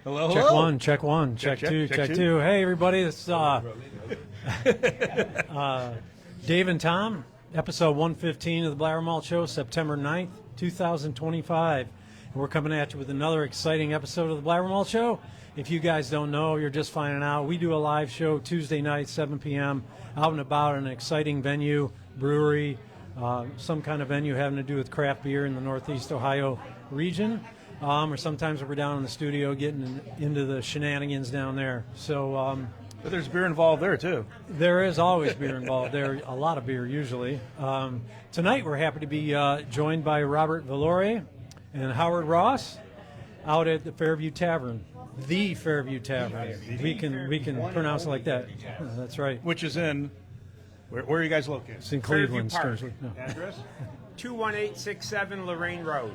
Hello, Check hello. one, check one, check two, check two. Hey, everybody, this is Dave and Tom, episode 115 of the BlabberMalt Show, September 9th, 2025. And we're coming at you with another exciting episode of the BlabberMalt Show. If you guys don't know, you're just finding out. We do a live show Tuesday night, 7 p.m., out and about an exciting venue, brewery, some kind of venue having to do with craft beer in the Northeast Ohio region. Or sometimes we're down in the studio getting into the shenanigans down there. So But there's beer involved there, too. there is always beer involved. There a lot of beer usually. Tonight we're happy to be joined by Robert Valore and Howard Ross out at the Fairview Tavern. The Fairview Tavern. We can pronounce it like that. That's right. Which is in, where are you guys located? It's in Cleveland. Park. strangely. No. Address? 21867 Lorraine Road.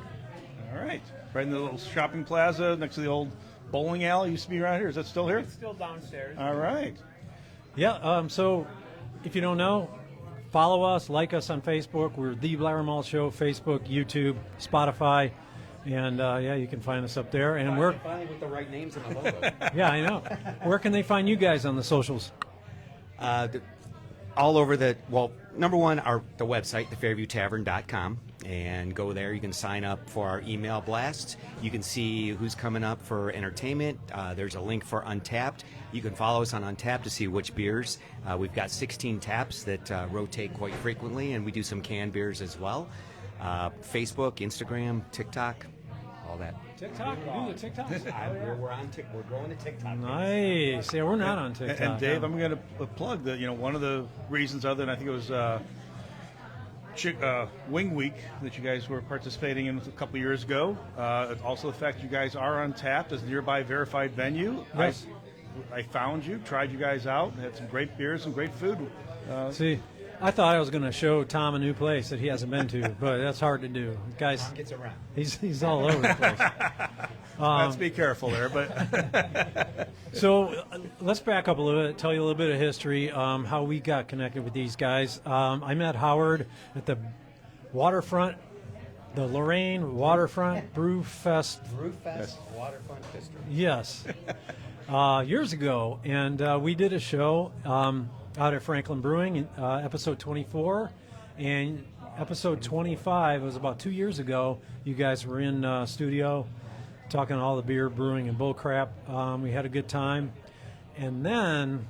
All right. Right in the little shopping plaza next to the old bowling alley used to be around here. Is that still here? It's still downstairs. All right. Yeah, so if you don't know, follow us, like us on Facebook. We're The BlabberMalt Show, Facebook, YouTube, Spotify, and yeah, you can find us up there. And we're Finally with the right names and the logo. yeah, I know. Where can they find you guys on the socials? All over number one, the website, thefairviewtavern.com, and go there. You can sign up for our email blasts. You can see who's coming up for entertainment. There's a link for Untapped. You can follow us on Untapped to see which beers. We've got 16 taps that rotate quite frequently, and we do some canned beers as well. Facebook, Instagram, TikTok, all that. TikTok? We do the TikTok? We're going to TikTok. Nice. Yeah, we're not on TikTok. And Dave, I'm going to plug that, one of the reasons other than I think it was Wing Week that you guys were participating in a couple years ago. Also the fact you guys are Untapped as a nearby verified venue. Yes. I found you, tried you guys out, had some great beers, some great food. See, I thought I was going to show Tom a new place that he hasn't been to, but that's hard to do. Guys, Gets around. he's all over the place. Let's be careful there, but So let's back up a little bit, tell you a little bit of history, how we got connected with these guys. I met Howard at the waterfront, the Lorraine Waterfront Brew Fest. Brewfest Waterfront District. Yes, years ago, and we did a show out at Franklin Brewing, episode 24, and episode 25 was about 2 years ago. You guys were in studio talking all the beer, brewing, and bull crap. We had a good time, and then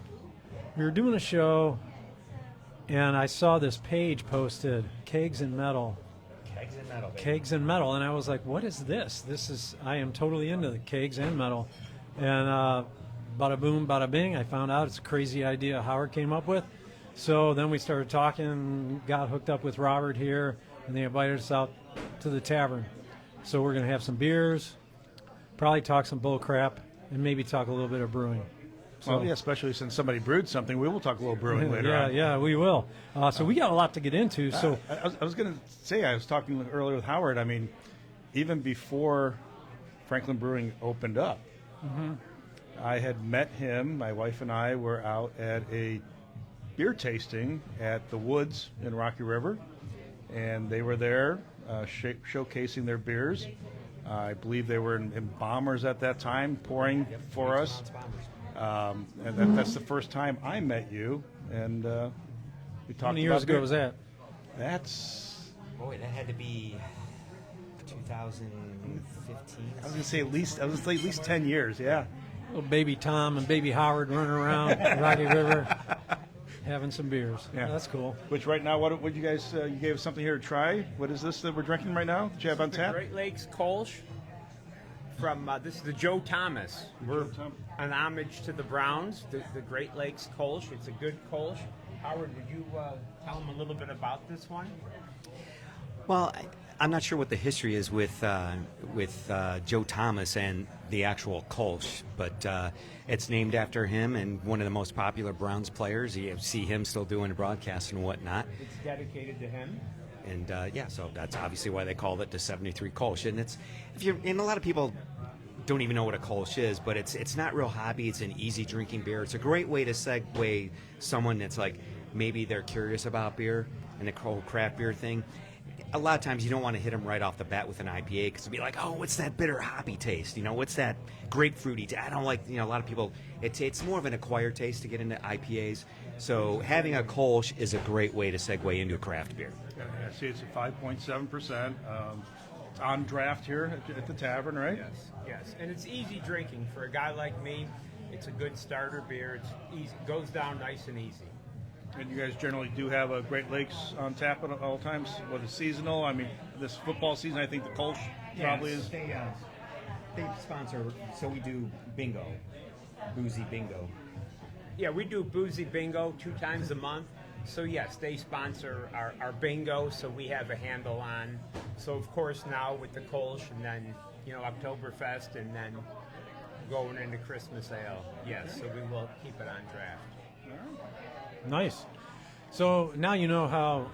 we were doing a show, and I saw this page posted, Kegs and Metal. Kegs and metal. Baby. Kegs and Metal, and I was like, what is this? I am totally into the kegs and metal. And bada boom, bada bing, I found out it's a crazy idea Howard came up with. So then we started talking, got hooked up with Robert here, and they invited us out to the tavern. So we're going to have some beers, probably talk some bull crap, and maybe talk a little bit of brewing. So, well, yeah, especially since somebody brewed something, we will talk a little brewing later on. Yeah, we will. So we got a lot to get into. So I was going to say, I was talking earlier with Howard. I mean, even before Franklin Brewing opened up, I had met him. My wife and I were out at a beer tasting at the Woods in Rocky River, and they were there showcasing their beers. I believe they were in bombers at that time, pouring for us. And that's the first time I met you, and we talked. how many years about ago beer. was that? That's. Boy, that had to be 2015. I was gonna say at least 10 years. Yeah. Little baby Tom and baby Howard running around Rocky River having some beers. Yeah. That's cool. Which right now, what you guys? You gave us something here to try. What is this that we're drinking right now? That you have on The tap? Great Lakes Kolsch from, this is the Joe Thomas. We're an homage to the Browns, the Great Lakes Kolsch. It's a good Kolsch. Howard, would you tell them a little bit about this one? Well, I'm not sure what the history is with Joe Thomas and the actual Kolsch, but it's named after him and one of the most popular Browns players. You see him still doing broadcasts and whatnot. It's dedicated to him. And yeah, so that's obviously why they called it the 73 Kolsch. And and a lot of people don't even know what a Kolsch is, but it's not real hobby. It's an easy drinking beer. It's a great way to segue someone that's like maybe they're curious about beer and the whole craft beer thing. a lot of times you don't want to hit them right off the bat with an IPA because it'll be like, oh, what's that bitter hoppy taste? What's that grapefruity taste? I don't like, a lot of people, it's more of an acquired taste to get into IPAs. So having a Kolsch is a great way to segue into a craft beer. I see it's at 5.7%. It's on draft here at the tavern, right? Yes. And it's easy drinking. For a guy like me, it's a good starter beer. It's easy, goes down nice and easy. And you guys generally do have a Great Lakes on tap at all times. What is seasonal? I mean, this football season, I think the Kolsch probably is. They sponsor, so we do bingo, boozy bingo. Yeah, we do boozy bingo 2 times a month. So yes, they sponsor our bingo, so we have a handle on. So of course now with the Kolsch and then, Oktoberfest and then going into Christmas ale. Yes, so we will keep it on draft. Nice. So now you know how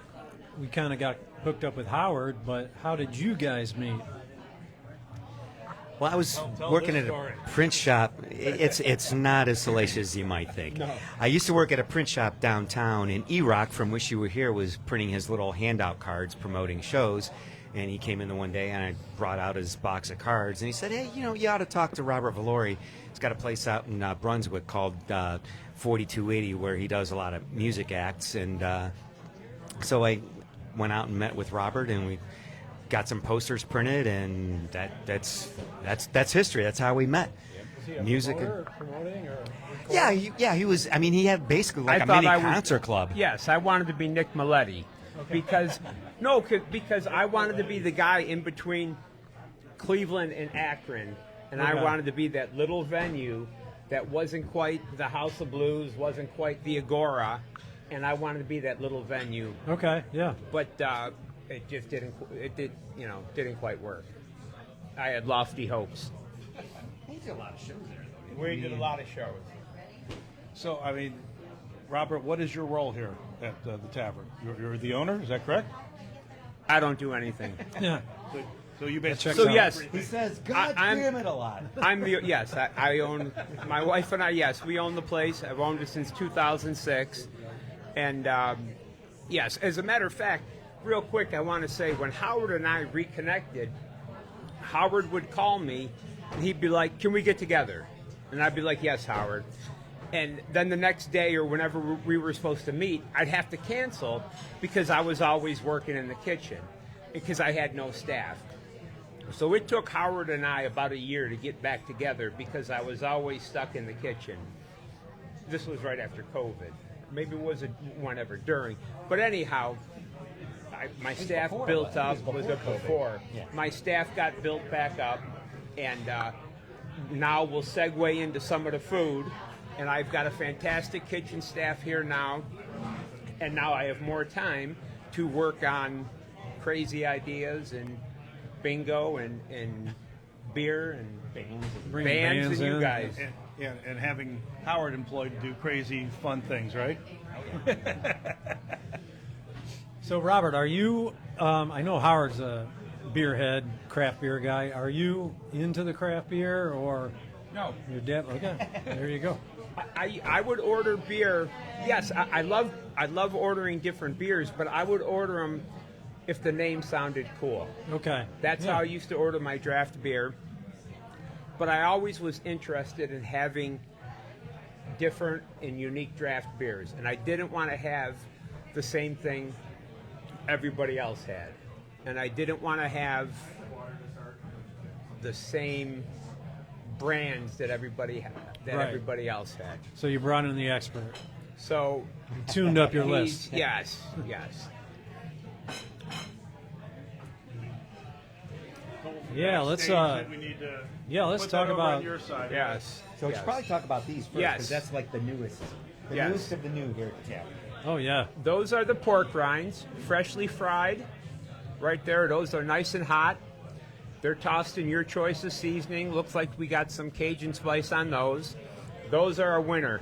we kind of got hooked up with Howard, but how did you guys meet? Well, I was working at a print shop. It's not as salacious as you might think. No. I used to work at a print shop downtown, and E-Rock, from Wish You Were Here, was printing his little handout cards promoting shows. And he came in the one day, and I brought out his box of cards, and he said, hey, you ought to talk to Robert Valori. He's got a place out in Brunswick called 4280 where he does a lot of music acts. And so I went out and met with Robert, and we got some posters printed, and that's history. That's how we met. Was he a Music. promoting or Yeah, he was. I mean, he had basically like a mini concert club. Yes, I wanted to be Nick Maletti because I wanted to be the guy in between Cleveland and Akron, and I wanted to be that little venue that wasn't quite the House of Blues, wasn't quite the Agora, and I wanted to be that little venue. Okay, yeah. But it just didn't quite work. I had lofty hopes. He did a lot of shows there, though. We did a lot of shows. So, I mean, Robert, what is your role here at the tavern? You're the owner, is that correct? I don't do anything. Yeah. So you basically. So yes, He says, God damn it a lot. I own, my wife and I, yes, we own the place. I've owned it since 2006. And yes, as a matter of fact, real quick, I want to say when Howard and I reconnected, Howard would call me and he'd be like, can we get together? And I'd be like, yes, Howard. And then the next day or whenever we were supposed to meet, I'd have to cancel because I was always working in the kitchen because I had no staff. So it took Howard and I about a year to get back together because I was always stuck in the kitchen. This was right after COVID. Maybe it wasn't whenever during. But anyhow, my staff built up. Was it before? Yeah. My staff got built back up, and now we'll segue into some of the food. And I've got a fantastic kitchen staff here now, and now I have more time to work on crazy ideas and bingo and beer and bands and you guys. And having Howard employed to do crazy, fun things, right? So, Robert, are you? I know Howard's a beer head, craft beer guy. Are you into the craft beer or? No. Your dad? Okay, there you go. I would order beer. Yes, I love ordering different beers, but I would order them if the name sounded cool. Okay. That's how I used to order my draft beer. But I always was interested in having different and unique draft beers, and I didn't want to have the same thing everybody else had, and I didn't want to have the same brands that everybody everybody else had. So you brought in the expert. So You tuned up your list. Yes. Yeah, let's Things that we need to let's put talk that over about- on your side. Yes. So we should probably talk about these first, Yes. because that's like the newest. The Yes. newest of the new here at the tavern. Oh yeah. Those are the pork rinds, freshly fried. Right there, those are nice and hot. They're tossed in your choice of seasoning. Looks like we got some Cajun spice on those. Those are a winner.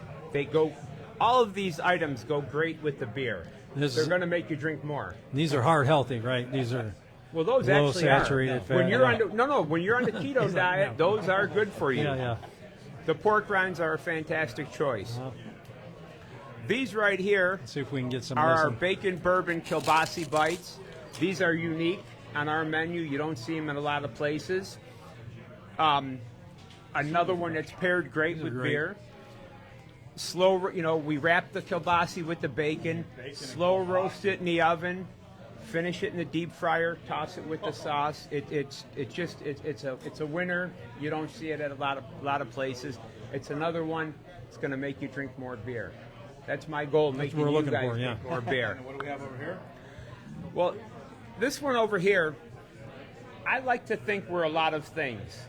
All of these items go great with the beer. They're going to make you drink more. These are heart healthy, right? These are Well, those low actually saturated are. fat. When you're yeah. on when you're on the keto diet, those are good for you. Yeah. The pork rinds are a fantastic choice. Well, These right here let's see if we can get some are of our this. bacon bourbon kielbasi bites. These are unique on our menu. You don't see them in a lot of places. Another one that's paired great with beer. Slow, we wrap the kielbasa with the bacon, slow roast it in the oven, finish it in the deep fryer, toss it with the sauce. It's a winner. You don't see it at a lot of places. It's another one. It's going to make you drink more beer. That's my goal, making you guys drink more beer. And what do we have over here? Well, this one over here, I like to think we're a lot of things.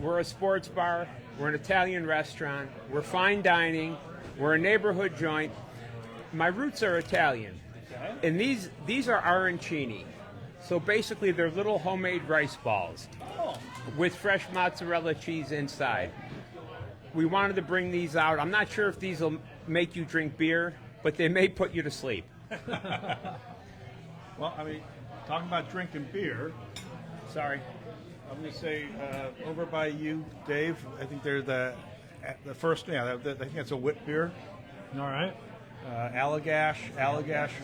We're a sports bar, we're an Italian restaurant, we're fine dining, we're a neighborhood joint. My roots are Italian, and these are arancini. So basically they're little homemade rice balls with fresh mozzarella cheese inside. We wanted to bring these out. I'm not sure if these will make you drink beer, but they may put you to sleep. Well, I mean, talking about drinking beer, Sorry. I'm going to say over by you, Dave, I think they're the first, I think it's a wit beer. All right. Allagash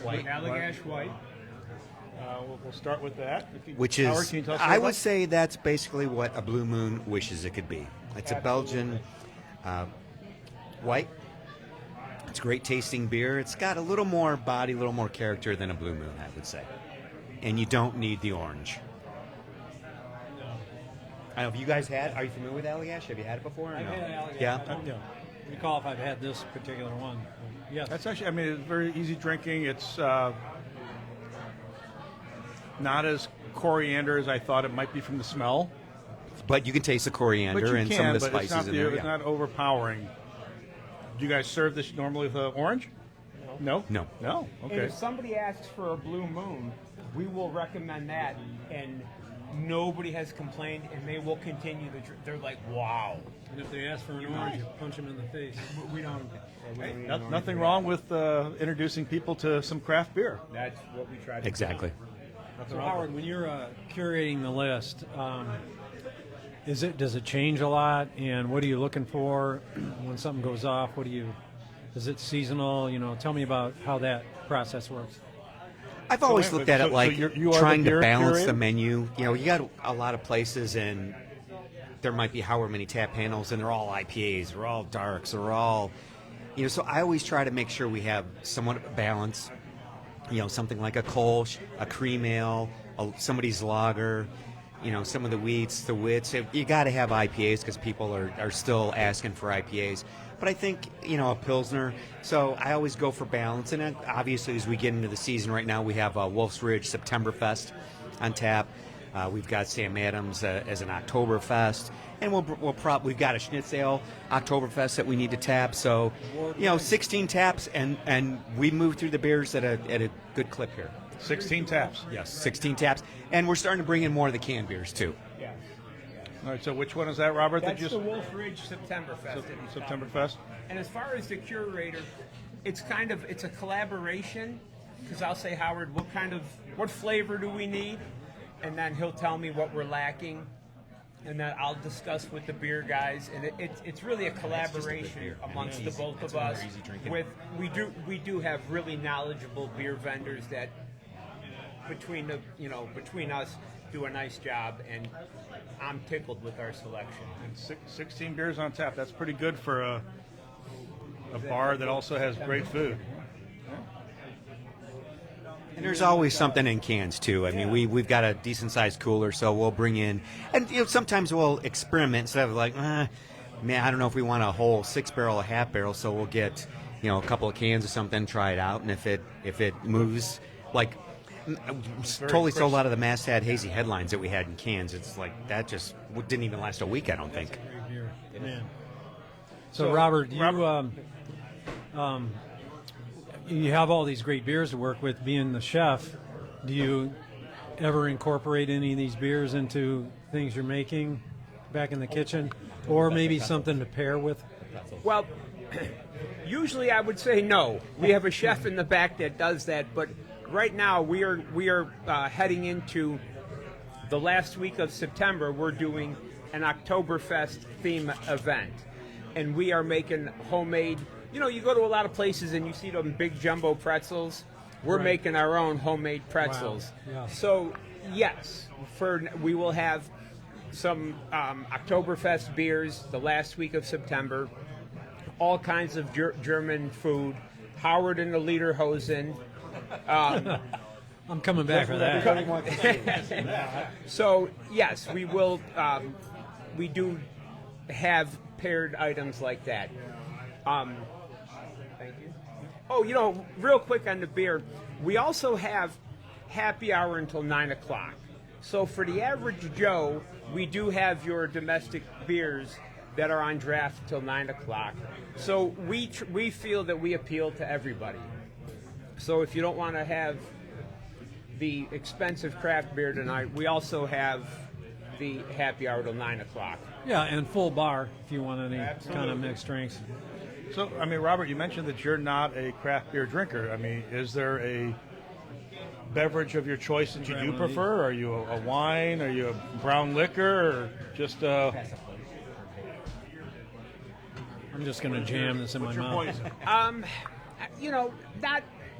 White. Allagash White. We'll start with that. Which Howard, is, can you tell us I about would say that's basically what a Blue Moon wishes it could be. It's a Belgian white. It's great tasting beer. It's got a little more body, a little more character than a Blue Moon, I would say. And you don't need the orange. I don't know if you guys are you familiar with Allagash? Have you had it before? Or I've no? had Allagash. Yeah? I don't recall if I've had this particular one. Yes. That's actually, I mean, it's very easy drinking. It's not as coriander as I thought it might be from the smell. But you can taste the coriander But you and can, some of the but spices in there. it's not overpowering. Do you guys serve this normally with orange? No. No. No? And Okay. if somebody asks for a Blue Moon, we will recommend that, and nobody has complained, and they will continue to drink. They're like, wow. And if they ask for an orange, you punch them in the face. We don't. Hey, nothing wrong with introducing people to some craft beer. That's what we try to Exactly. So Howard, when you're curating the list, does it change a lot? And what are you looking for when something goes off? Is it seasonal? Tell me about how that process works. I've always So, looked at it so like you are trying the to beer balance curator? the menu. You got a lot of places, and there might be however many tap panels, and they're all IPAs, they're all darks, they're all, so I always try to make sure we have somewhat of a balance. Something like a Kolsch, a cream ale, somebody's lager, some of the wheats, the wits. You got to have IPAs because people are still asking for IPAs. But I think, a Pilsner. So I always go for balance. And obviously, as we get into the season right now, we have Wolf's Ridge Septemberfest on tap. We've got Sam Adams as an Oktoberfest. And we've got a Schnitzel Oktoberfest that we need to tap. So, 16 taps, and we move through the beers at a good clip here. 16 taps. Yes, 16 taps. And we're starting to bring in more of the canned beers, too. Yeah. All right, so which one is that, Robert? That's the Wolf Ridge Septemberfest. Septemberfest. And as far as the curator, it's a collaboration, because I'll say, Howard, what flavor do we need? And then he'll tell me what we're lacking, and then I'll discuss with the beer guys, and it's really a collaboration amongst the both of us. We do have really knowledgeable beer vendors that between us do a nice job, and I'm tickled with our selection. And 16 beers on tap. That's pretty good for a bar that also has great food. And there's always something in cans too. I mean, we've got a decent sized cooler, so we'll bring in, and sometimes we'll experiment instead of like, man, I don't know if we want a whole 6-barrel or half barrel, so we'll get a couple of cans of something, try it out, and if it moves, like totally sold out of the Masthead Hazy Headlines that we had in cans. It's like that just didn't even last a week, I don't think. Man. So Robert, you have all these great beers to work with. Being the chef, do you ever incorporate any of these beers into things you're making back in the kitchen, or maybe something to pair with? Well, usually I would say no. We have a chef in the back that does that, but right now we are heading into the last week of September. We're doing an Oktoberfest theme event, and we are making homemade. You go to a lot of places and you see them big jumbo pretzels. We're Right. making our own homemade pretzels. Wow. Yeah. So yes, we will have some Oktoberfest beers the last week of September. All kinds of German food. Howard and the Lederhosen. I'm coming back for that. So yes, we will. We do have paired items like that. Thank you. Oh, real quick on the beer, we also have happy hour until 9 o'clock. So for the average Joe, we do have your domestic beers that are on draft till 9 o'clock. So we feel that we appeal to everybody. So if you don't want to have the expensive craft beer tonight, we also have the happy hour till 9 o'clock. Yeah, and full bar if you want any kind of mixed drinks. So, I mean, Robert, you mentioned that you're not a craft beer drinker. I mean, is there a beverage of your choice that you do prefer? Are you a wine? Are you a brown liquor? Or just I'm just going to jam this in my mouth.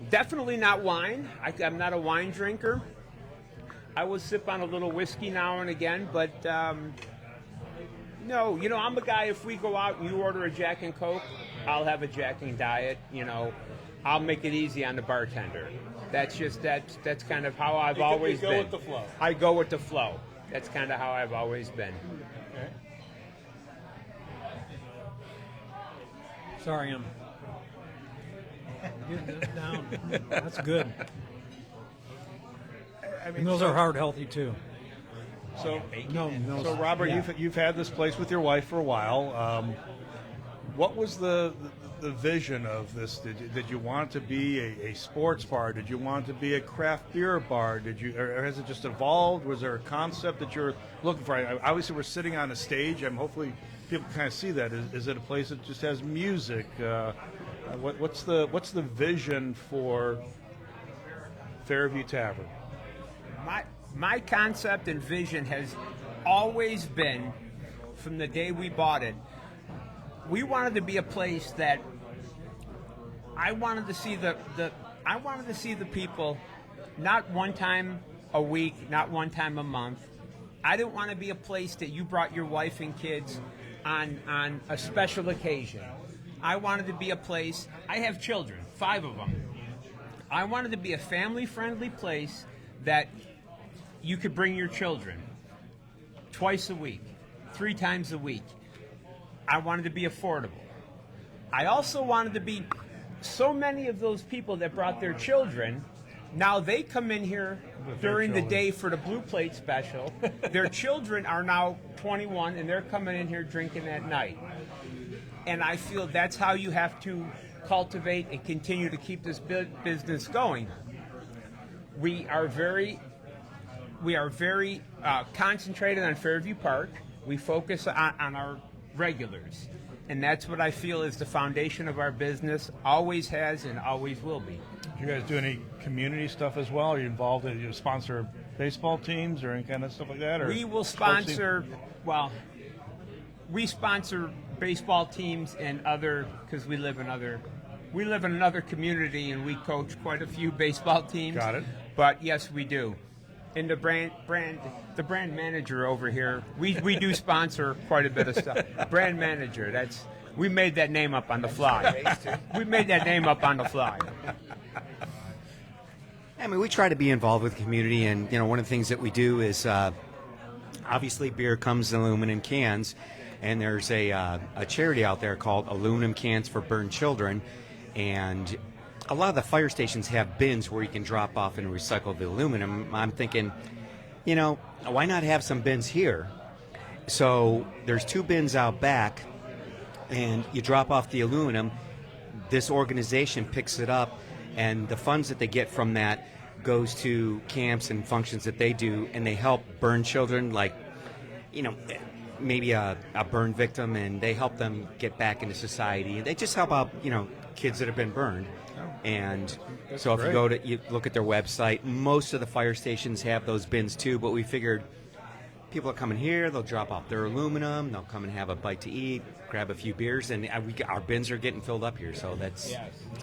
Definitely not wine. I'm not a wine drinker. I will sip on a little whiskey now and again, but no, I'm a guy, if we go out and you order a Jack and Coke, I'll have a Jack and Diet, I'll make it easy on the bartender. That's kind of how I've always been. You go with the flow. I go with the flow. That's kind of how I've always been. Okay. Sorry, I'm getting it down. That's good. I mean, And those are heart healthy too. So, No, so Robert, yeah. you've had this place with your wife for a while. What was the vision of this? Did you want it to be a sports bar? Did you want it to be a craft beer bar? Or has it just evolved? Was there a concept that you're looking for? Obviously, we're sitting on a stage, and hopefully people kind of see that. Is it a place that just has music? What's the vision for Fairview Tavern? My concept and vision has always been, from the day we bought it, we wanted to be a place that I wanted to see the people not one time a week, not one time a month. I didn't want to be a place that you brought your wife and kids on a special occasion. I wanted to be a place, I have children, 5 of them. I wanted to be a family-friendly place that you could bring your children twice a week, 3 times a week. I wanted to be affordable. I also wanted to be, so many of those people that brought their children, now they come in here during the day for the Blue Plate special. Their children are now 21 and they're coming in here drinking at night. And I feel that's how you have to cultivate and continue to keep this business going. We are very concentrated on Fairview Park. We focus on our regulars. And that's what I feel is the foundation of our business, always has and always will be. Do you guys do any community stuff as well? Are you involved in, you sponsor baseball teams or any kind of stuff like that? Or We will sponsor, we sponsor baseball teams and because we live in another community and we coach quite a few baseball teams. Got it. But yes, we do. And the brand manager over here, we do sponsor quite a bit of stuff. Brand manager, we made that name up on the fly. We made that name up on the fly. I mean, we try to be involved with the community, and one of the things that we do is obviously beer comes in aluminum cans, and there's a charity out there called Aluminum Cans for Burned Children, and a lot of the fire stations have bins where you can drop off and recycle the aluminum. I'm thinking, why not have some bins here? So there's 2 bins out back, and you drop off the aluminum. This organization picks it up, and the funds that they get from that goes to camps and functions that they do, and they help burn children, like, maybe a burn victim, and they help them get back into society. They just help out, kids that have been burned. And so if you look at their website, most of the fire stations have those bins too, but we figured, people are coming here. They'll drop off their aluminum. They'll come and have a bite to eat, grab a few beers, and our bins are getting filled up here. So that's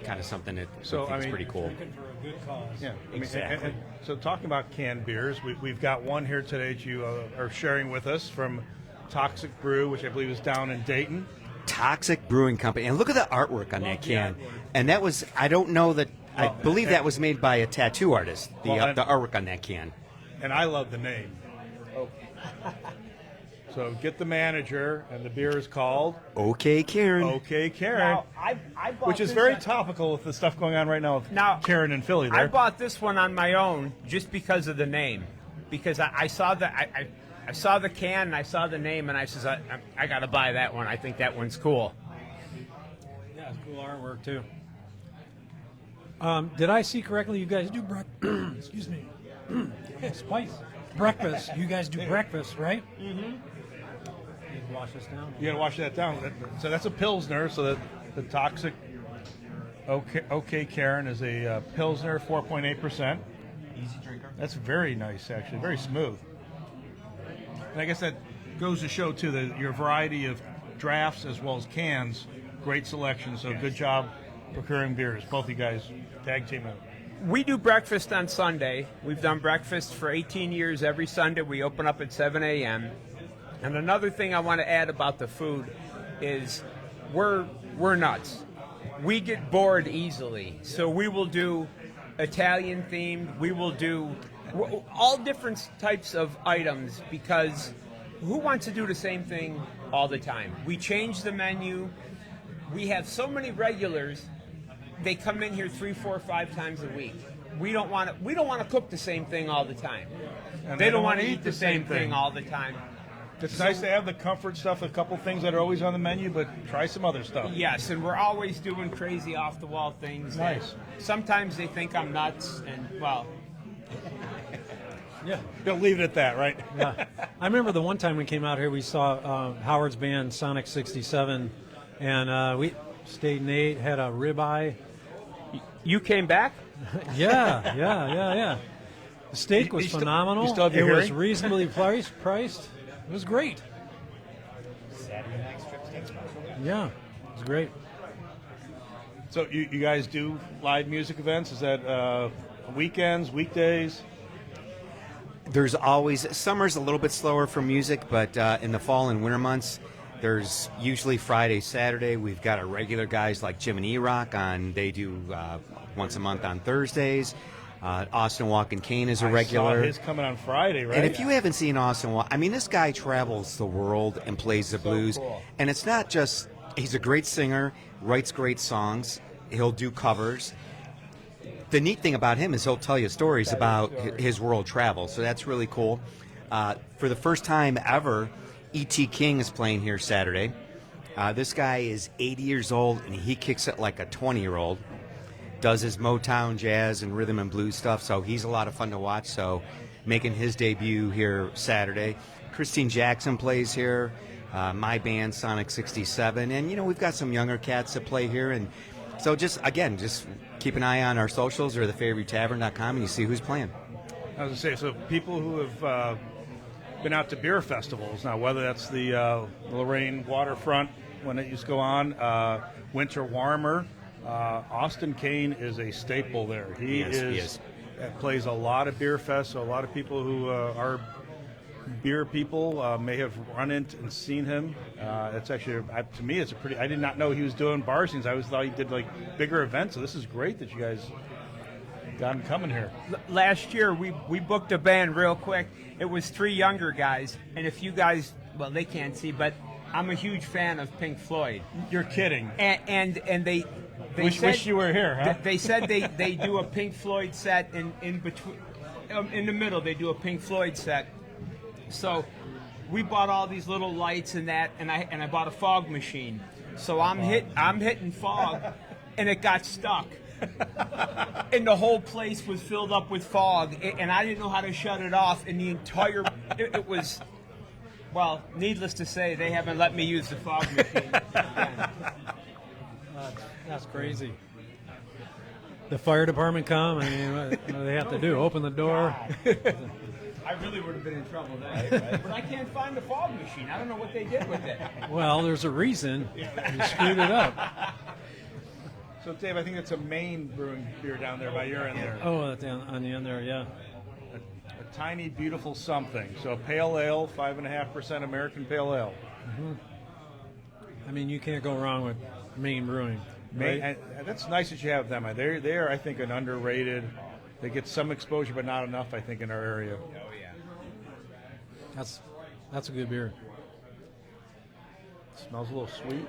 kind of something that I think is pretty cool. Drinking for a good cause. Yeah, Exactly. So talking about canned beers, we've got one here today that you are sharing with us from Toxic Brew, which I believe is down in Dayton. Toxic Brewing Company. And look at the artwork on that can. And that was, I don't know that, I believe that was made by a tattoo artist, the artwork on that can. And I love the name. So get the manager, and the beer is called Okay, Karen. Okay Karen, Now, I bought which is this very on- topical with the stuff going on right now with Now, Karen and Philly there. I bought this one on my own just because of the name, because I saw I saw the can and I saw the name and I says I got to buy that one. I think that one's cool. Yeah, it's cool artwork too. Did I see correctly? You guys do excuse me, spice breakfast. You guys do breakfast, right? Mm-hmm. Wash this down. You got to wash that down. So that's a Pilsner. So the Toxic Okay Karen is a Pilsner, 4.8%. Easy drinker. That's very nice, actually, very smooth. And I guess that goes to show too that your variety of drafts as well as cans, great selection. So good job procuring beers. Both of you guys tag team it. We do breakfast on Sunday. We've done breakfast for 18 years every Sunday. We open up at 7 a.m. And another thing I want to add about the food is we're nuts. We get bored easily. So we will do Italian themed. We will do all different types of items because who wants to do the same thing all the time? We change the menu. We have so many regulars. They come in here 3, 4, 5 times a week. We don't want to cook the same thing all the time. And They don't want to eat the same thing all the time. It's nice to have the comfort stuff, a couple things that are always on the menu, but try some other stuff. Yes, and we're always doing crazy off-the-wall things. that Nice. Sometimes they think I'm nuts, and, well, Yeah. Don't leave it at that, right? Yeah. I remember the one time we came out here, we saw Howard's band Sonic 67, and we stayed and ate, had a ribeye. you came back? Yeah. The steak was You still- phenomenal. you still have It your was hearing? reasonably priced. It was great. Saturday night strip steak special. Yeah, it was great. So you guys do live music events? Is that weekends, weekdays? There's always, summer's a little bit slower for music, but in the fall and winter months, there's usually Friday, Saturday. We've got our regular guys like Jim and E-Rock on, they do once a month on Thursdays. Austin Walken Kane is a regular. I saw his coming on Friday, right? And if you haven't seen Austin Walken, I mean, this guy travels the world and plays the blues. cool. And it's not just, he's a great singer, writes great songs, he'll do covers. The neat thing about him is he'll tell you stories about his world travel, so that's really cool. For the first time ever, E.T. King is playing here Saturday. This guy is 80 years old, and he kicks it like a 20-year-old. Does his Motown, jazz, and rhythm and blues stuff, so he's a lot of fun to watch. So making his debut here Saturday. Christine Jackson plays here, my band, Sonic 67. And, you know, we've got some younger cats that play here. And so just keep an eye on our socials or the FairviewTavern.com and you see who's playing. I was going to say, so people who have been out to beer festivals, now whether that's the Lorraine waterfront when it used to go on, Winter Warmer, Austin Kane is a staple there. He is. Plays a lot of beer fests, so a lot of people who are beer people may have run into and seen him. It's actually, to me, it's a pretty. I did not know he was doing bar scenes. I always thought he did like bigger events. So this is great that you guys got him coming here. Last year, we booked a band real quick. It was 3 younger guys, and if you guys, well, they can't see, but I'm a huge fan of Pink Floyd. You're kidding. And they Wish you were here, huh? They said they do a Pink Floyd set in between, in the middle. They do a Pink Floyd set. So we bought all these little lights and that, and I bought a fog machine. So I'm hitting fog, and it got stuck. And the whole place was filled up with fog, and I didn't know how to shut it off. And the entire it was, well, needless to say, they haven't let me use the fog machine again. That's crazy. The fire department come. I mean, what do they have to do? Open the door. I really would have been in trouble then. But I can't find the fog machine. I don't know what they did with it. Well, there's a reason. You screwed it up. So, Dave, I think it's a Maine brewing beer down there by your end there. Oh, on the end there, yeah. A tiny, beautiful something. So, a pale ale, 5.5% American pale ale. I mean, you can't go wrong with Maine Brewing. Right? And that's nice that you have them. They're, I think, an underrated. They get some exposure, but not enough, I think, in our area. Oh, yeah. That's a good beer. Smells a little sweet.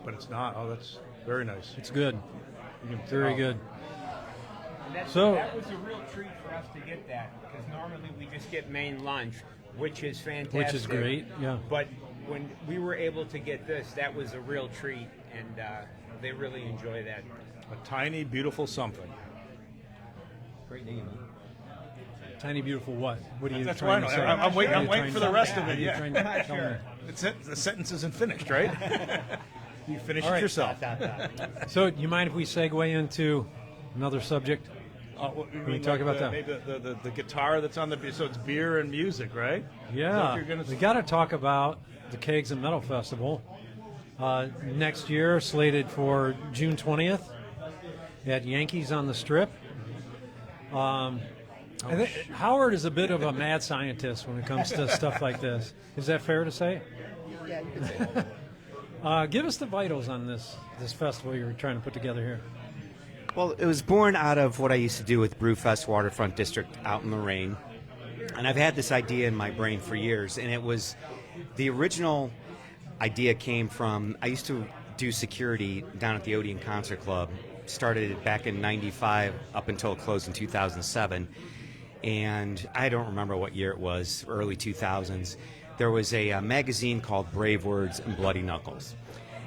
But it's not. Oh, that's very nice. It's good. You can Very tell. good. And that So- was a real treat for us to get that, because normally we just get Maine lunch, which is fantastic. Which is great, yeah. But when we were able to get this, that was a real treat, and they really enjoy that. A tiny, beautiful something. Great name. Tiny beautiful what? What are you That's trying what to say? I'm waiting. I'm waiting for the rest of Are it. you Yeah. trying to tell me? The sentence isn't finished, right? You finish All it right. yourself. So, do you mind if we segue into another subject? Can we talk about that? Maybe the guitar that's on the beer. So it's beer and music, right? Is that Yeah, what you're gonna we got to talk about the Kegs and Metal Festival next year, slated for June 20th at Yankees on the Strip. I think Howard is a bit of a mad scientist when it comes to stuff like this. Is that fair to say? Yeah, you can say that. Give us the vitals on this festival you're trying to put together here. Well, it was born out of what I used to do with Brewfest Waterfront District out in Lorraine. And I've had this idea in my brain for years. And it was the original idea came from, I used to do security down at the Odeon Concert Club. Started it back in 95 up until it closed in 2007. And I don't remember what year it was, early 2000s. There was a magazine called Brave Words and Bloody Knuckles.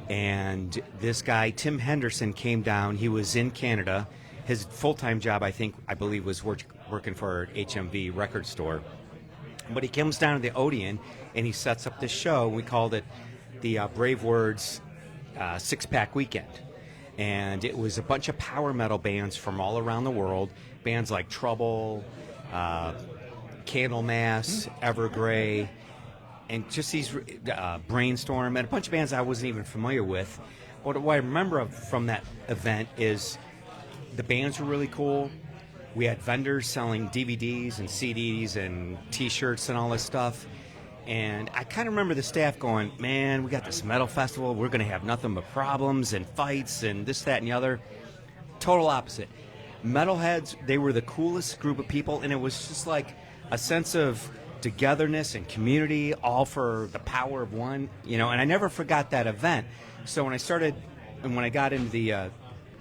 And this guy, Tim Henderson, came down. He was in Canada. His full-time job, I believe, was working for HMV record store. But he comes down to the Odeon, and he sets up this show. We called it the Brave Words Six-Pack Weekend. And it was a bunch of power metal bands from all around the world. Bands like Trouble, Candlemass, Evergrey, and just these Brainstorm, and a bunch of bands I wasn't even familiar with. But what I remember from that event is the bands were really cool. We had vendors selling DVDs and CDs and T-shirts and all this stuff. And I kind of remember the staff going, man, we got this metal festival. We're going to have nothing but problems and fights and this, that, and the other. Total opposite. Metalheads, they were the coolest group of people, and it was just like a sense of togetherness and community, all for the power of one, and I never forgot that event. So when I got into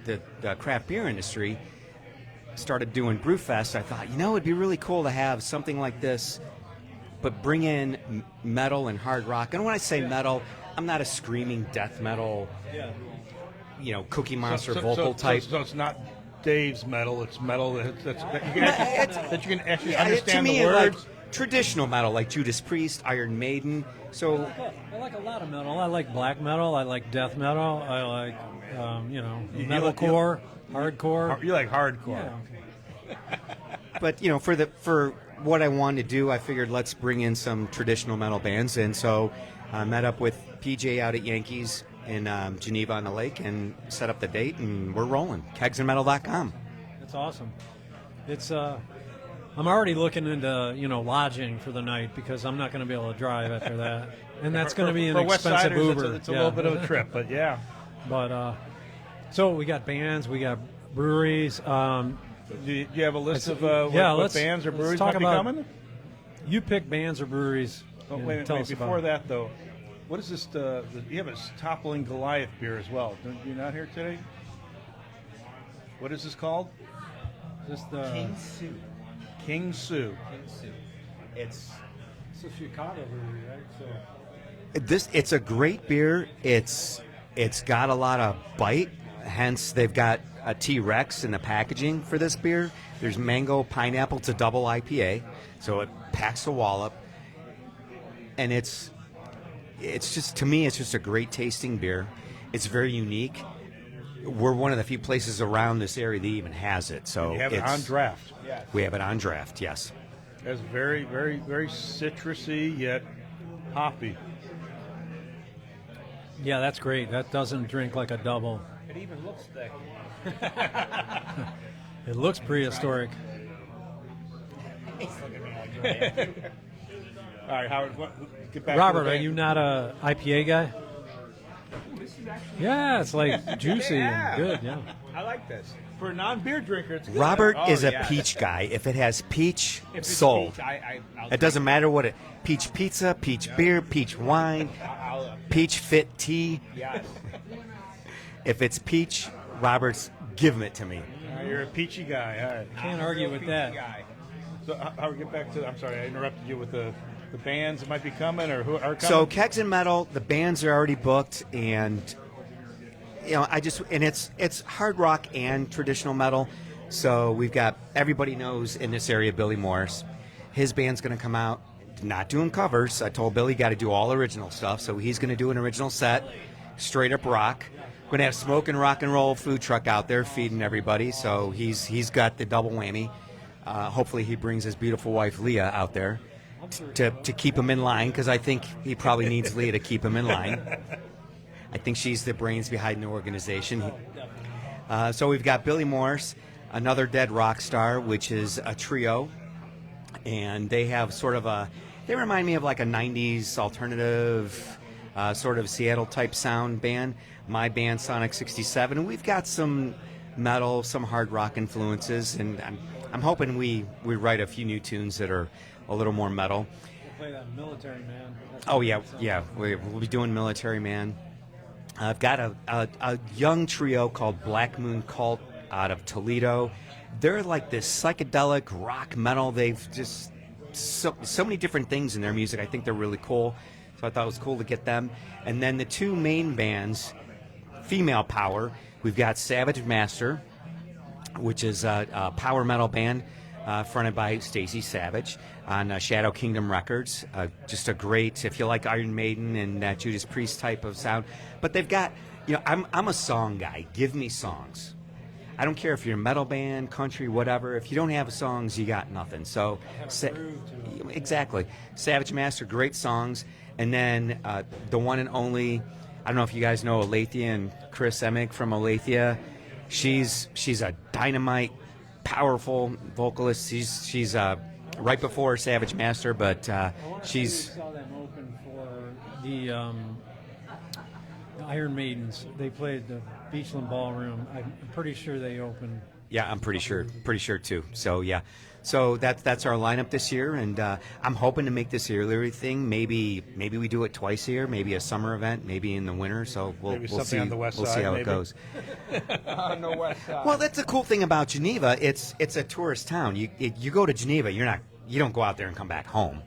the craft beer industry, started doing Brewfest, I thought, it'd be really cool to have something like this, but bring in metal and hard rock. And when I say metal, I'm not a screaming death metal, Cookie Monster vocal type. So it's not Dave's metal. It's metal that you can actually understand to me, the words. Like traditional metal, like Judas Priest, Iron Maiden. So I like a lot of metal. I like black metal. I like death metal. I like, metalcore, hardcore. You like hardcore. Yeah, okay. But for what I wanted to do, I figured let's bring in some traditional metal bands, and so I met up with PJ out at Yankees in Geneva on the Lake and set up the date, and we're rolling. Kegsandmetal.com. That's awesome. It's I'm already looking into lodging for the night because I'm not going to be able to drive after that, and that's going to be an for West expensive Siders, Uber. It's a little bit of a trip, but yeah. But so we got bands, we got breweries. Do you have a list of what bands or let's breweries talk might be about- coming? You pick bands or breweries. Oh, and wait, tell wait, us before about it. that, though, what is this? You have a Toppling Goliath beer as well. Don't you not here today? What is this called? Is this the King Sue. King Sue. It's a Chicago brewery, right? So it's a great beer. It's got a lot of bite. Hence, they've got a T-Rex in the packaging for this beer. There's mango, pineapple. It's a double IPA, so it packs a wallop. And it's just, to me, it's just a great tasting beer. It's very unique. we're one of the few places around this area that even has it. So You have it on draft. Yes. We have it on draft. Yes. It's very, very, very citrusy yet hoppy. Yeah, that's great. That doesn't drink like a double. It even looks thick. It looks prehistoric. He's looking at me like that. All right, Howard, get back. Robert, to the are band. you not a IPA guy? Yeah, it's like juicy Yeah. and good. Yeah. I like this. For a non-beer drinker? It's good. Robert Oh, is a yes. peach guy. If it has peach, If it's sold. peach, I'll It doesn't matter what it. Peach pizza, peach beer, peach wine, peach fit tea. Yes. If it's peach, Robert's giving it to me. All right, you're a peachy guy. All right. Can't argue with that. Guy. So, Howard, get back to. I'm sorry, I interrupted you with the bands that might be coming or who are coming. So Kegs and Metal, the bands are already booked, and it's hard rock and traditional metal. So we've got, everybody knows in this area Billy Morris. His band's going to come out, not doing covers. I told Billy got to do all original stuff, so he's going to do an original set, straight up rock. Going to have smoke and rock and roll food truck out there feeding everybody. So he's got the double whammy. Hopefully he brings his beautiful wife Leah out there to keep him in line, because I think he probably needs Leah to keep him in line. I think she's the brains behind the organization. So we've got Billy Morris, another dead rock star, which is a trio, and they have sort of they remind me of like a 90s alternative sort of Seattle type sound band. My band, Sonic 67, and we've got some metal, some hard rock influences, and I'm hoping we write a few new tunes that are a little more metal. We'll play that Military Man. Oh yeah, we'll be doing Military Man. I've got a young trio called Black Moon Cult out of Toledo. They're like this psychedelic rock metal. They've just so many different things in their music. I think they're really cool. So I thought it was cool to get them. And then the two main bands, female power. We've got Savage Master, which is a power metal band fronted by Stacy Savage on Shadow Kingdom Records. Just a great, if you like Iron Maiden and that Judas Priest type of sound. But they've got, I'm a song guy. Give me songs. I don't care if you're a metal band, country, whatever. If you don't have songs, you got nothing. So, exactly. Savage Master, great songs. And then the one and only, I don't know if you guys know Alethea and Chris Emick from Alethea. She's a dynamite, powerful vocalist. She's right before Savage Master, but she's. I saw them open for the Iron Maidens. They played the Beachland Ballroom. I'm pretty sure they opened. Yeah, I'm pretty sure too. So yeah, so that's our lineup this year, and I'm hoping to make this yearly thing. Maybe we do it twice a year, maybe a summer event, maybe in the winter. So we'll something see. on the west we'll side, see how maybe. it goes. On the west side. Well, that's the cool thing about Geneva. It's a tourist town. You go to Geneva, you don't go out there and come back home.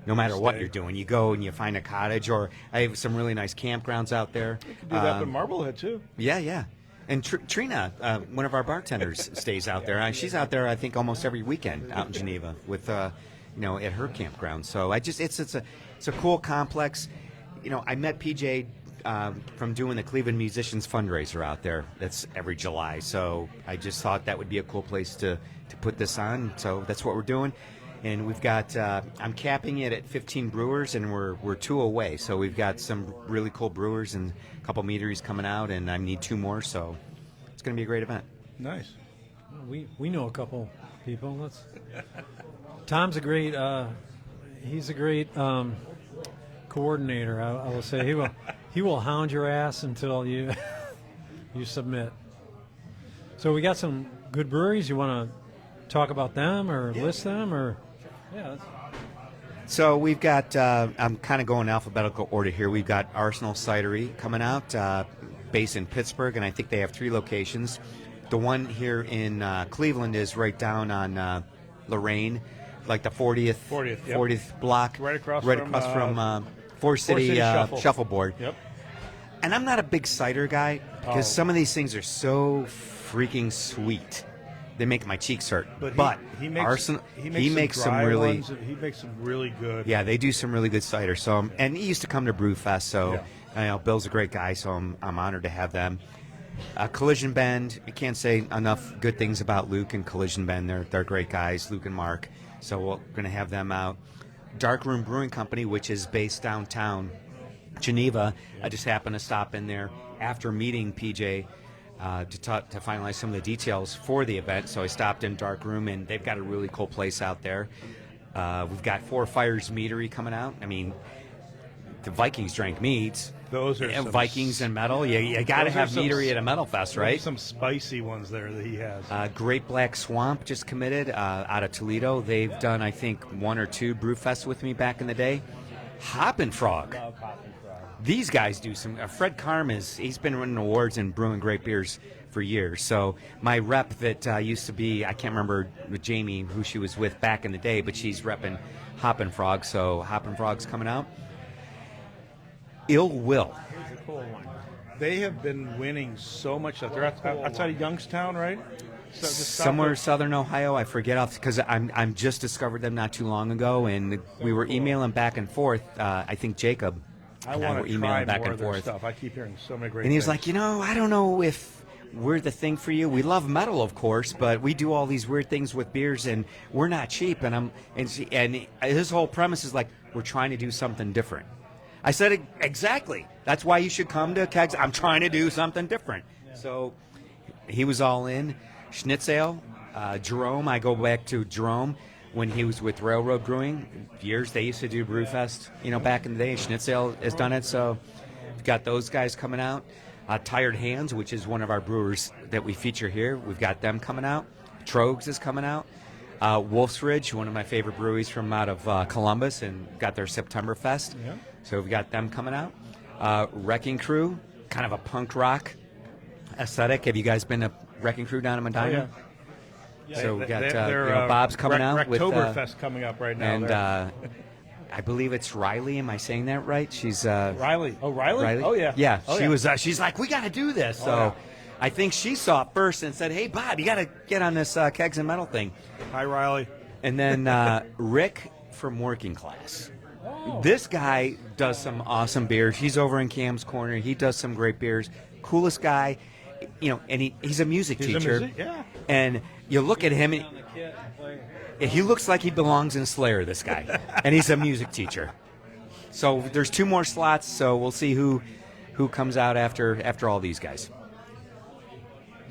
No matter what you're doing, you go and you find a cottage, or I have some really nice campgrounds out there. You can do that in Marblehead too. Yeah. And Trina, one of our bartenders, stays out there. She's out there, I think, almost every weekend out in Geneva with, at her campground. So it's a cool complex. I met PJ from doing the Cleveland Musicians fundraiser out there. That's every July. So I just thought that would be a cool place to put this on. So that's what we're doing. And we've got, I'm capping it at 15 brewers, and we're 2 away. So we've got some really cool brewers and a couple meaderies coming out, and I need 2 more. So it's going to be a great event. Nice. We know a couple people. Tom's a great. He's a great coordinator. I will say he will hound your ass until you submit. So we got some good breweries. You want to talk about them or list them or? Yeah. So we've got, I'm kind of going alphabetical order here. We've got Arsenal Cidery coming out, based in Pittsburgh, and I think they have 3 locations. The one here in Cleveland is right down on Lorraine, like the 40th block. Right across from Forest City Shuffleboard. Yep. And I'm not a big cider guy because some of these things are so freaking sweet. They make my cheeks hurt. But he makes Arsenal, he makes some really ones, he makes some really good. Yeah, they do some really good cider. So and he used to come to Brewfest. So Bill's a great guy. So I'm honored to have them. Collision Bend, I can't say enough good things about Luke and Collision Bend. They're great guys, Luke and Mark. So we're going to have them out. Darkroom Brewing Company, which is based downtown Geneva. I just happened to stop in there after meeting PJ to finalize some of the details for the event. So I stopped in Darkroom, and they've got a really cool place out there. We've got Four Fires Meadery coming out. I mean, the Vikings drank meads. Those are And some Vikings and metal. You got to have meadery at a metal fest, right? Some spicy ones there that he has. Great Black Swamp just committed out of Toledo. They've done, I think, 1 or 2 brew fests with me back in the day. Hop and Frog. Love Hop and Frog. These guys do some. Fred Karm he's been winning awards and brewing great beers for years. So my rep that used to be, I can't remember with Jamie who she was with back in the day, but she's repping Hop and Frog. So Hop and Frog's coming out. Ill Will. Here's a cool one. They have been winning so much stuff. They're outside of Youngstown, right? So just south Somewhere of- southern Ohio, I forget off because I'm just discovered them not too long ago, and we were emailing back and forth. I think Jacob I and I want were to try emailing back more and of their forth, stuff. I keep hearing so many great and he was things. like, I don't know if we're the thing for you. We love metal, of course, but we do all these weird things with beers, and we're not cheap. And his whole premise is like, we're trying to do something different. I said, exactly. That's why you should come to Kegs. I'm trying to do something different. So he was all in. Schnitzel, Jerome, I go back to Jerome when he was with Railroad Brewing. Years they used to do Brewfest, back in the day. Schnitzel has done it, so we've got those guys coming out. Tired Hands, which is one of our brewers that we feature here. We've got them coming out. Trogs is coming out. Wolf's Ridge, one of my favorite breweries from out of Columbus, and got their September Fest. Yeah. So we've got them coming out. Wrecking Crew, kind of a punk rock aesthetic. Have you guys been to Wrecking Crew down in Medina? Oh, So we got They're, Bob's coming out with Rectoberfest coming up right now. and there. I believe it's Riley. Am I saying that right? She's Riley. Oh, Riley? Riley. Oh, yeah. Yeah. Oh, she yeah. was. She's like, we got to do this. So yeah. I think she saw it first and said, "Hey, Bob, you got to get on this Kegs and Metal thing." Hi, Riley. And then Rick from Working Class. This guy does some awesome beers. He's over in Cam's Corner. He does some great beers. Coolest guy, and he's a music teacher. Yeah. And you look at him, and he looks like he belongs in Slayer, this guy. And he's a music teacher. So there's 2 more slots, so we'll see who comes out after all these guys.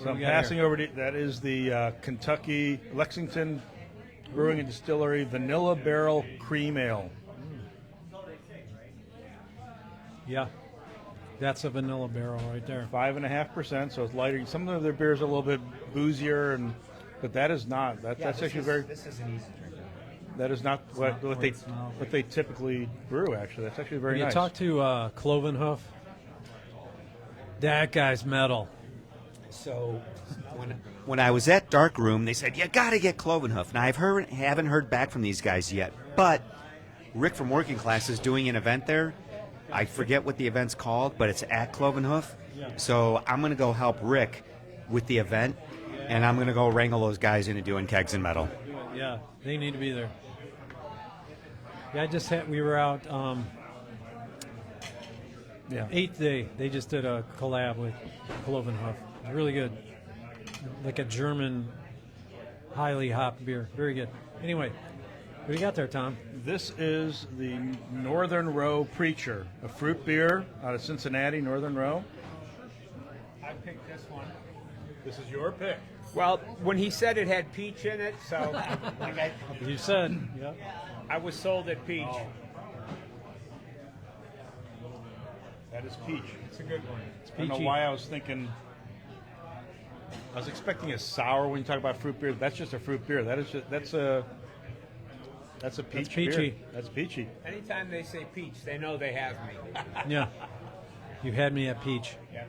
So I'm passing over to that is the Kentucky Lexington Brewing and Distillery Vanilla Barrel Cream Ale. Yeah, that's a vanilla barrel right there. 5.5%, so it's lighter. Some of their beers are a little bit boozier, but that is not. That's actually very. This is an easy drink. That is not what they typically brew. Actually, that's actually very You nice. talk to Clovenhoof. That guy's metal. So when I was at Darkroom, they said you got to get Clovenhoof. Now haven't heard back from these guys yet, but Rick from Working Class is doing an event there. I forget what the event's called, but it's at Clovenhoof. So I'm going to go help Rick with the event, and I'm going to go wrangle those guys into doing Kegs and Metal. Yeah, they need to be there. Yeah, we were out 8th day. They just did a collab with Clovenhoof. It's really good. Like a German, highly hopped beer. Very good. Anyway, what do you got there, Tom? This is the Northern Row Preacher, a fruit beer out of Cincinnati, Northern Row. I picked this one. This is your pick. Well, when he said it had peach in it, so You said. Yep. I was sold at peach. That is peach. It's a good one. I don't know Peachy. why I was thinking. I was expecting a sour when you talk about fruit beer. That's just a fruit beer. That's a peach peachy. beer. That's peachy. Anytime they say peach, they know they have me. Yeah. You had me at peach. Yeah.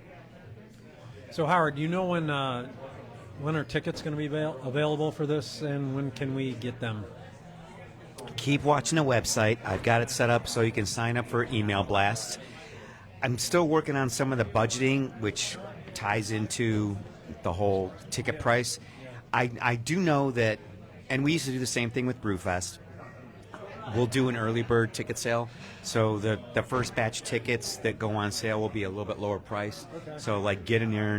So, Howard, do you know when are tickets going to be available for this, and when can we get them? Keep watching the website. I've got it set up so you can sign up for email blasts. I'm still working on some of the budgeting, which ties into the whole ticket price. I do know that, and we used to do the same thing with Brewfest. we'll do an early bird ticket sale. So the first batch tickets that go on sale will be a little bit lower price. Okay. So like get in there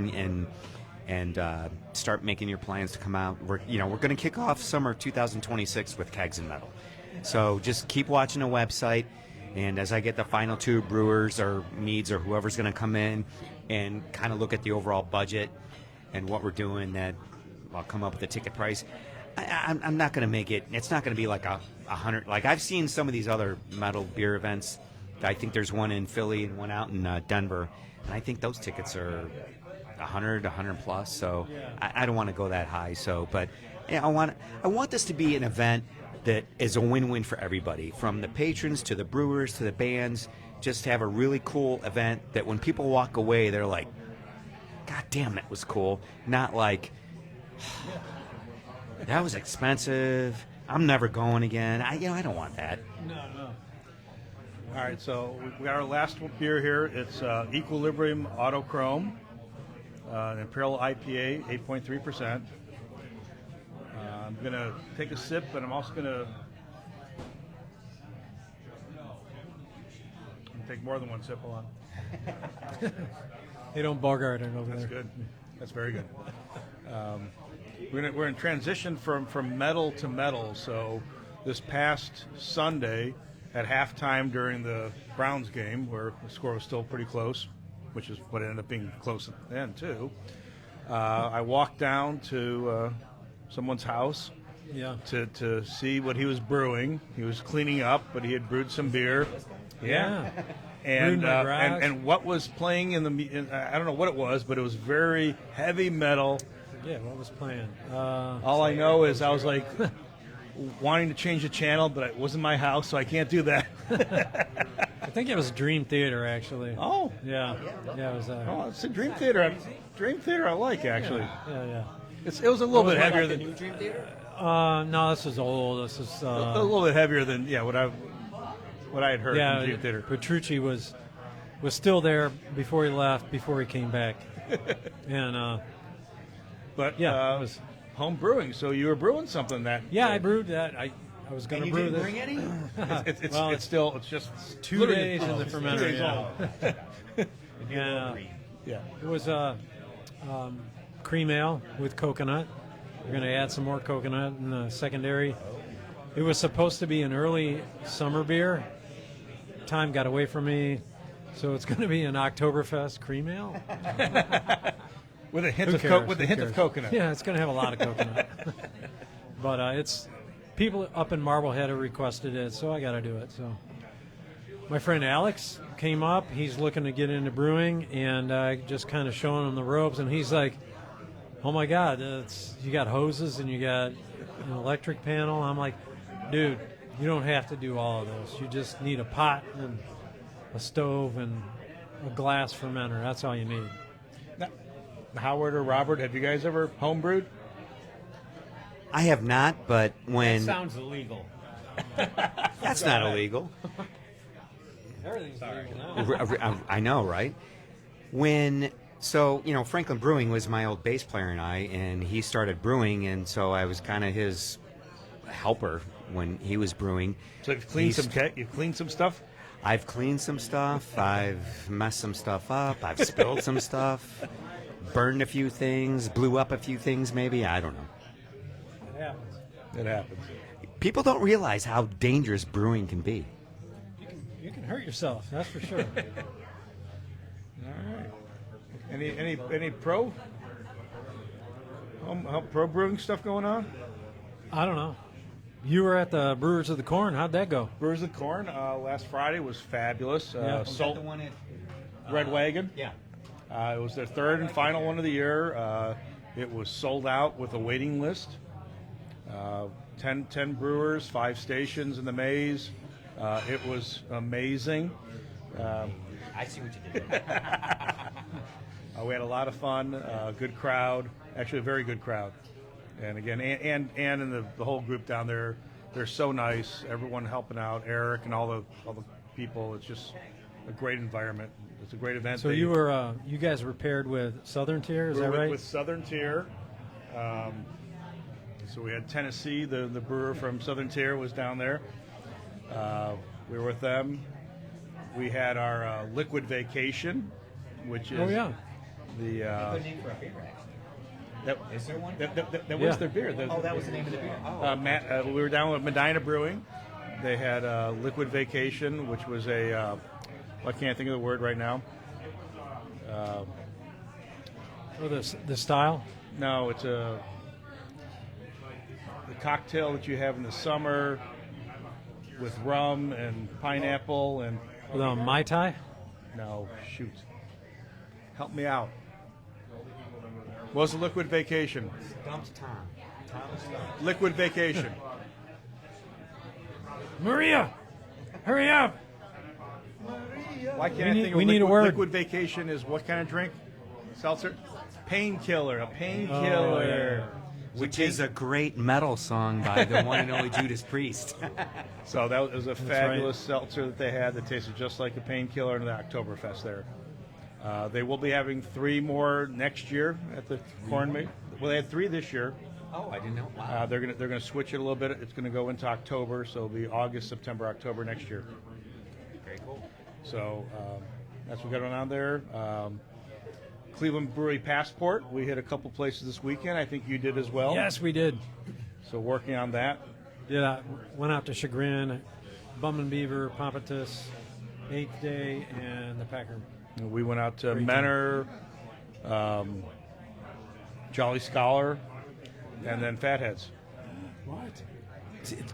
and start making your plans to come out. We're going to kick off summer 2026 with Kegs and Metal. So just keep watching the website, and as I get the final 2 brewers or Meads or whoever's going to come in and kind of look at the overall budget and what we're doing, that I'll come up with a ticket price. I'm not going to make it. It's not going to be like a 100. Like I've seen some of these other metal beer events. I think there's one in Philly and one out in Denver, and I think those tickets are 100 plus. So I don't want to go that high. So, but yeah, I want this to be an event that is a win-win for everybody, from the patrons to the brewers to the bands. Just have a really cool event that when people walk away, they're like, "God damn, that was cool." Not like, that was expensive, I'm never going again. I don't want that. No. All right, so we got our last beer here. It's Equilibrium Autochrome, an Imperial IPA, 8.3%. I'm going to take a sip, but I'm also going to take more than one sip. Hold on. They don't bogart it over That's there. good. That's very good. We're in transition from metal to metal. So this past Sunday at halftime during the Browns game, where the score was still pretty close, which is what ended up being close at the end too, I walked down to someone's house Yeah. to see what he was brewing. He was cleaning up, but he had brewed some beer. Yeah. And, Brewed in my garage. and what was playing I don't know what it was, but it was very heavy metal. Yeah, what was playing? All I know is I was like wanting to change the channel, but it wasn't my house, so I can't do that. I think it was Dream Theater, actually. Oh, Yeah, it was. oh, it's a Dream Theater. Dream Theater I like, actually. Yeah. It was a little bit heavier Like the than new Dream Theater? No, this is old. This is. a little bit heavier than what I had heard Yeah, from Dream Theater. Petrucci was still there before he left, before he came back, and But yeah, it was. home brewing. So you were brewing something that Yeah, I brewed that. I was going to brew this. any? Well, it's just 2 literally- days in the 2 fermenter. days Yeah. old. Yeah. Yeah. It was cream ale with coconut. We're going to add some more coconut in the secondary. It was supposed to be an early summer beer. Time got away from me, so it's going to be an Oktoberfest cream ale. With a hint Who of cares? with a Who hint cares? of coconut. Yeah, it's going to have a lot of coconut. But it's people up in Marblehead have requested it, so I got to do it. So my friend Alex came up. He's looking to get into brewing, and I just kind of showing him the ropes, and he's like, "Oh my God, you got hoses and you got an electric panel." I'm like, "Dude, you don't have to do all of this. You just need a pot and a stove and a glass fermenter. That's all you need." Now, Howard or Robert, have you guys ever homebrewed? I have not, but when Sounds illegal. that's not illegal. Everything's legal now. I know, right? Franklin Brewing was my old bass player and he started brewing, and so I was kind of his helper when he was brewing. So you've cleaned some stuff. I've cleaned some stuff. I've messed some stuff up. I've spilled some stuff. Burned a few things. Blew up a few things. Maybe, I don't know. It happens. It happens. People don't realize how dangerous brewing can be. You can hurt yourself, that's for sure. All right. Any pro pro brewing stuff going on? I don't know. You were at the Brewers of the Corn. How'd that go? Brewers of Corn last Friday was fabulous. Yeah. Salt one at Red Wagon. Yeah. It was their third and final one of the year. It was sold out with a waiting list. 10 brewers, 5 stations in the maze. It was amazing. I see what you did. We had a lot of fun. Good crowd, actually a very good crowd. And again, and in the whole group down there, they're so nice. Everyone helping out, Eric and all the people. It's just a great environment. It's a great event. So you guys were paired with Southern Tier, is that right? With Southern Tier. So we had Tennessee, the brewer from Southern Tier was down there. We were with them. We had our Liquid Vacation, which is Oh yeah. the Good name for a beer, actually. that, Is there one? that Yeah. was their beer. Oh, that was the name of the beer. Oh. We were down with Medina Brewing. They had Liquid Vacation, which was I can't think of the word right now. Oh, the style. No, it's the cocktail that you have in the summer with rum and pineapple and The Mai Tai. no, shoot. Help me out. What was the Liquid Vacation? Dumped Tom. Liquid Vacation. Maria, hurry up! Why can't I think of we need a word. Liquid Vacation is what kind of drink? Seltzer? Painkiller. A painkiller. Which is a great metal song by the one and only Judas Priest. So that was a right. fabulous seltzer that they had that tasted just like a painkiller in the Oktoberfest there. They will be having 3 more next year at the Corn Maze. Well, they had 3 this year. Oh, I didn't know. Wow. They're gonna switch it a little bit. It's gonna go into October, so it'll be August, September, October next year. Very cool. So that's what we got on there. Cleveland Brewery Passport. We hit a couple places this weekend. I think you did as well. Yes, we did. So working on that. Yeah, went out to Chagrin, Bum and Beaver, Pompatus, 8th Day, and the Packer. We went out to Great Menor, Jolly Scholar, and then Fatheads. What?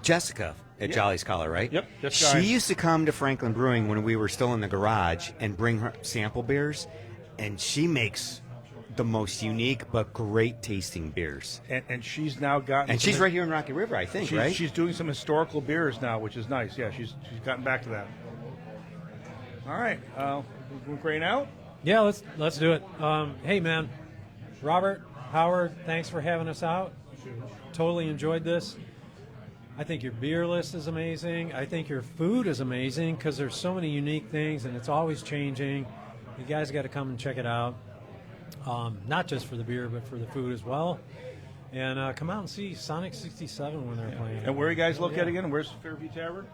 Jessica at Jolly Scholar, right? Yep, Jessica. She used to come to Franklin Brewing when we were still in the garage and bring her sample beers, and she makes the most unique but great tasting beers. And she's now gotten. And she's right here in Rocky River, I think, right? She's doing some historical beers now, which is nice. Yeah, she's gotten back to that. All right, we're graying out. Yeah, let's do it. Hey, man, Robert, Howard, thanks for having us out. Totally enjoyed this. I think your beer list is amazing. I think your food is amazing because there's so many unique things and it's always changing. You guys got to come and check it out. Not just for the beer, but for the food as well. And come out and see Sonic 67 when they're playing. And where are you guys located again? Where's Fairview Tavern?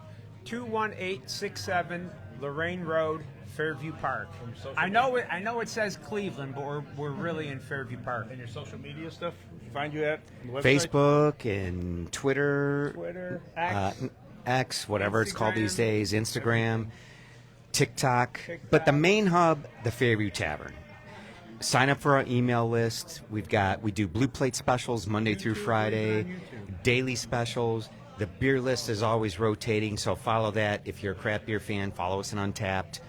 21867 Lorraine Road, Fairview Park. I know it says Cleveland, but we're really in Fairview Park. And your social media stuff? Find you at the website? Facebook and Twitter, X. X, whatever it's called these Instagram. days, Instagram, TikTok. But the main hub, the Fairview Tavern. Sign up for our email list. We do blue plate specials Monday through Friday, daily specials. The beer list is always rotating, so follow that. If you're a craft beer fan, follow us on Untappd.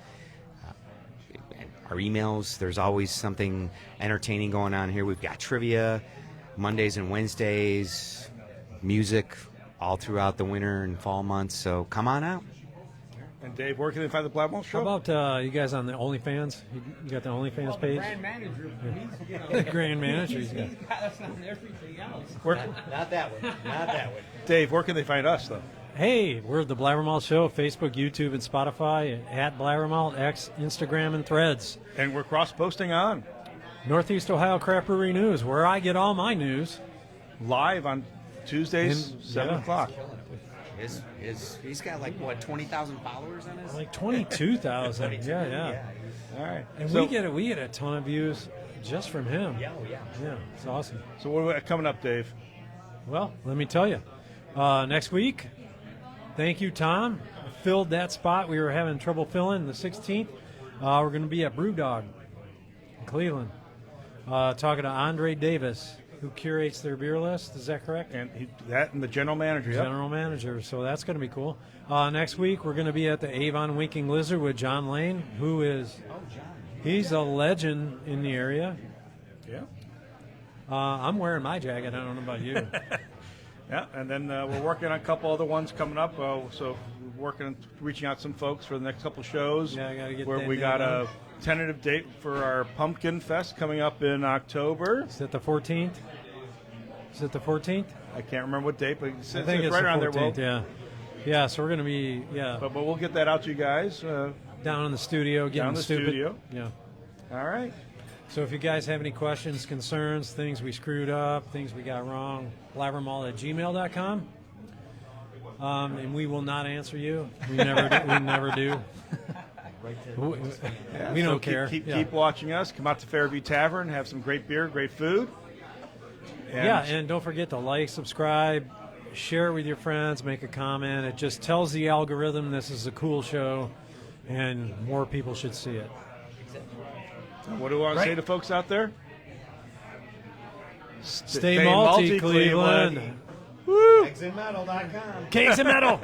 Our emails, there's always something entertaining going on here. We've got trivia Mondays and Wednesdays, music all throughout the winter and fall months, so come on out. And Dave, where can they find the BlabberMalt Show? How about you guys on the OnlyFans? You got the OnlyFans page? Brand manager, The grand manager. He's got- he's got us on everything else. Not that one. Not that one. Dave, where can they find us, though? Hey, we're the BlabberMalt Show, Facebook, YouTube, and Spotify, at BlabberMalt, X, Instagram, and Threads. And we're cross-posting on Northeast Ohio Craft Brewery News, where I get all my news. live on Tuesdays, And- 7 yeah. o'clock. He's got like, what, 20,000 followers on his? Like 22,000. Yeah. All right. And So- we get a ton of views just from him. Yeah, oh, yeah. Yeah, it's awesome. So what do we got coming up, Dave? Well, let me tell you. Next week, thank you, Tom. Filled that spot we were having trouble filling, the 16th. We're going to be at Brewdog in Cleveland, talking to Andre Davis, who curates their beer list. Is that correct? And that and the general manager. Yep. General manager. So that's going to be cool. Next week, we're going to be at the Avon Winking Lizard with John Lane, who is he's a legend in the area. Yeah. I'm wearing my jacket. I don't know about you. Yeah, and then we're working on a couple other ones coming up. So we're working on reaching out some folks for the next couple shows. Yeah, I gotta get where that we got down. a tentative date for our Pumpkin Fest coming up in October. Is it the 14th? Is it the 14th? I can't remember what date, but it's I think it's right the around 14th, there. Will. Yeah, so we're going to be, But we'll get that out to you guys. down in the studio getting Down in the stupid. studio. Yeah. All right. So if you guys have any questions, concerns, things we screwed up, things we got wrong, blabbermalt@gmail.com. and we will not answer you. We never do. We never do. We don't care. Keep watching us. Come out to Fairview Tavern, have some great beer, great food. And don't forget to like, subscribe, share it with your friends, make a comment. It just tells the algorithm this is a cool show, and more people should see it. What do I want to say to folks out there? Stay malty, Cleveland. Woo! Kegsandmetal.com. Cakes and metal.